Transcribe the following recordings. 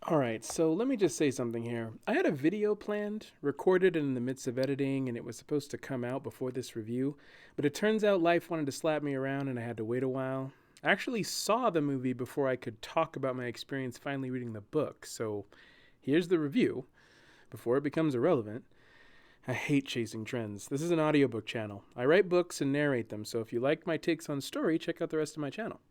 Alright, so let me just say something here. I had a video planned, recorded in the midst of editing, and it was supposed to come out before this review, but it turns out life wanted to slap me around and I had to wait a while. I actually saw the movie before I could talk about my experience finally reading the book, so here's the review, before it becomes irrelevant. I hate chasing trends. This is an audiobook channel. I write books and narrate them, so if you like my takes on story, check out the rest of my channel.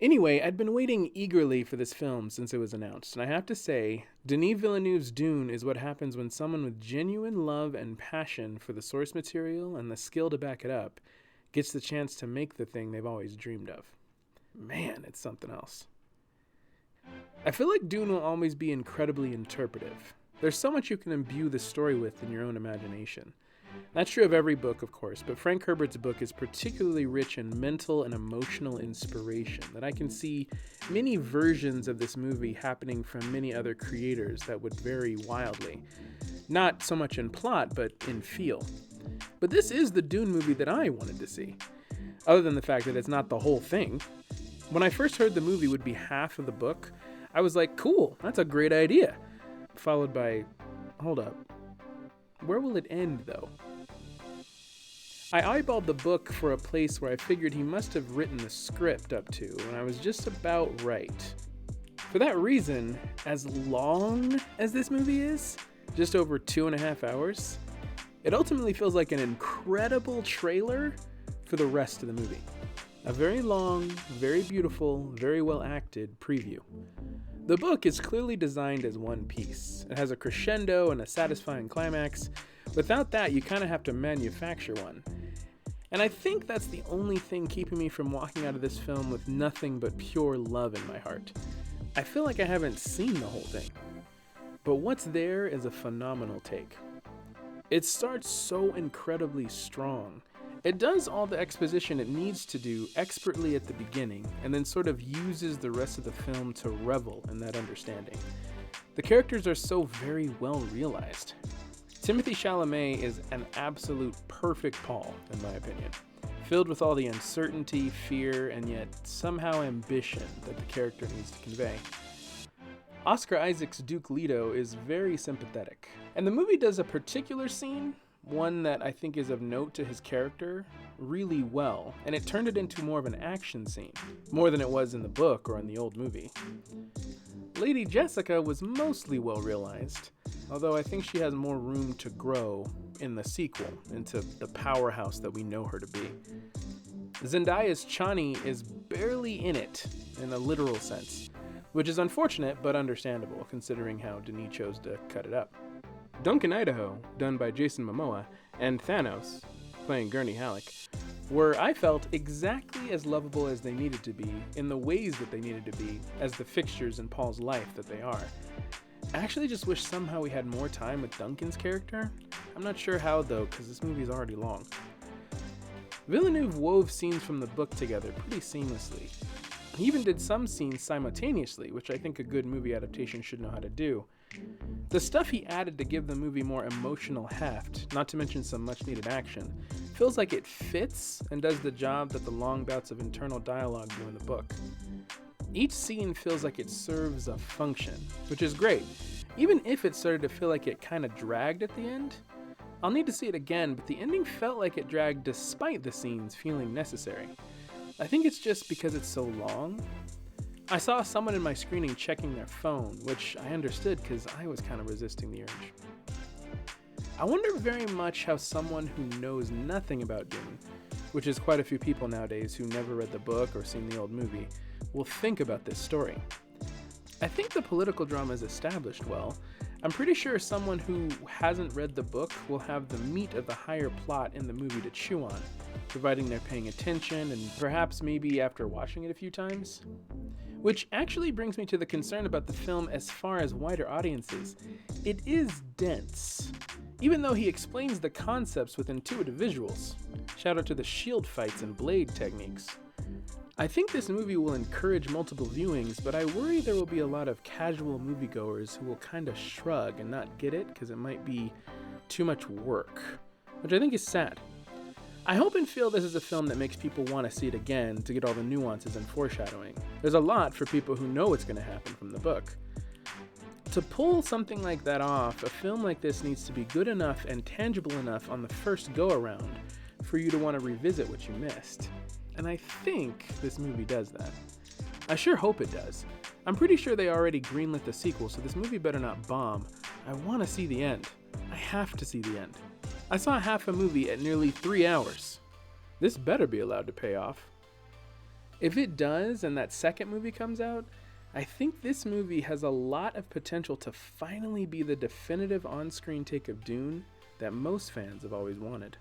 Anyway, I'd been waiting eagerly for this film since it was announced, and I have to say, Denis Villeneuve's Dune is what happens when someone with genuine love and passion for the source material and the skill to back it up gets the chance to make the thing they've always dreamed of. Man, it's something else. I feel like Dune will always be incredibly interpretive. There's so much you can imbue the story with in your own imagination. That's true of every book, of course, but Frank Herbert's book is particularly rich in mental and emotional inspiration that I can see many versions of this movie happening from many other creators that would vary wildly. Not so much in plot, but in feel. But this is the Dune movie that I wanted to see, other than the fact that it's not the whole thing. When I first heard the movie would be half of the book, I was like, cool, that's a great idea. Followed by, hold up, where will it end though? I eyeballed the book for a place where I figured he must have written the script up to, and I was just about right. For that reason, as long as this movie is, just over 2.5 hours, it ultimately feels like an incredible trailer for the rest of the movie. A very long, very beautiful, very well acted preview. The book is clearly designed as one piece. It has a crescendo and a satisfying climax. Without that, you kind of have to manufacture one. And I think that's the only thing keeping me from walking out of this film with nothing but pure love in my heart. I feel like I haven't seen the whole thing. But what's there is a phenomenal take. It starts so incredibly strong. It does all the exposition it needs to do expertly at the beginning, and then sort of uses the rest of the film to revel in that understanding. The characters are so very well realized. Timothy Chalamet is an absolute perfect Paul, in my opinion, filled with all the uncertainty, fear, and yet somehow ambition that the character needs to convey. Oscar Isaac's Duke Leto is very sympathetic, and the movie does a particular scene, one that I think is of note to his character, really well, and it turned it into more of an action scene, more than it was in the book or in the old movie. Lady Jessica was mostly well realized, although I think she has more room to grow in the sequel into the powerhouse that we know her to be. Zendaya's Chani is barely in it in a literal sense, which is unfortunate but understandable considering how Denis chose to cut it up. Duncan Idaho, done by Jason Momoa, and Thanos, playing Gurney Halleck, were, I felt, exactly as lovable as they needed to be, in the ways that they needed to be, as the fixtures in Paul's life that they are. I actually just wish somehow we had more time with Duncan's character. I'm not sure how though, because this movie is already long. Villeneuve wove scenes from the book together pretty seamlessly. He even did some scenes simultaneously, which I think a good movie adaptation should know how to do. The stuff he added to give the movie more emotional heft, not to mention some much needed action, feels like it fits and does the job that the long bouts of internal dialogue do in the book. Each scene feels like it serves a function, which is great, even if it started to feel like it kind of dragged at the end. I'll need to see it again, but the ending felt like it dragged despite the scenes feeling necessary. I think it's just because it's so long. I saw someone in my screening checking their phone, which I understood because I was kind of resisting the urge. I wonder very much how someone who knows nothing about Dune, which is quite a few people nowadays who never read the book or seen the old movie, will think about this story. I think the political drama is established well. I'm pretty sure someone who hasn't read the book will have the meat of the higher plot in the movie to chew on, providing they're paying attention and perhaps maybe after watching it a few times. Which actually brings me to the concern about the film as far as wider audiences. It is dense, even though he explains the concepts with intuitive visuals. Shout out to the shield fights and blade techniques. I think this movie will encourage multiple viewings, but I worry there will be a lot of casual moviegoers who will kind of shrug and not get it because it might be too much work, which I think is sad. I hope and feel this is a film that makes people want to see it again to get all the nuances and foreshadowing. There's a lot for people who know what's going to happen from the book. To pull something like that off, a film like this needs to be good enough and tangible enough on the first go-around for you to want to revisit what you missed. And I think this movie does that. I sure hope it does. I'm pretty sure they already greenlit the sequel, so this movie better not bomb. I want to see the end. I have to see the end. I saw half a movie at nearly 3 hours. This better be allowed to pay off. If it does and that second movie comes out, I think this movie has a lot of potential to finally be the definitive on-screen take of Dune that most fans have always wanted.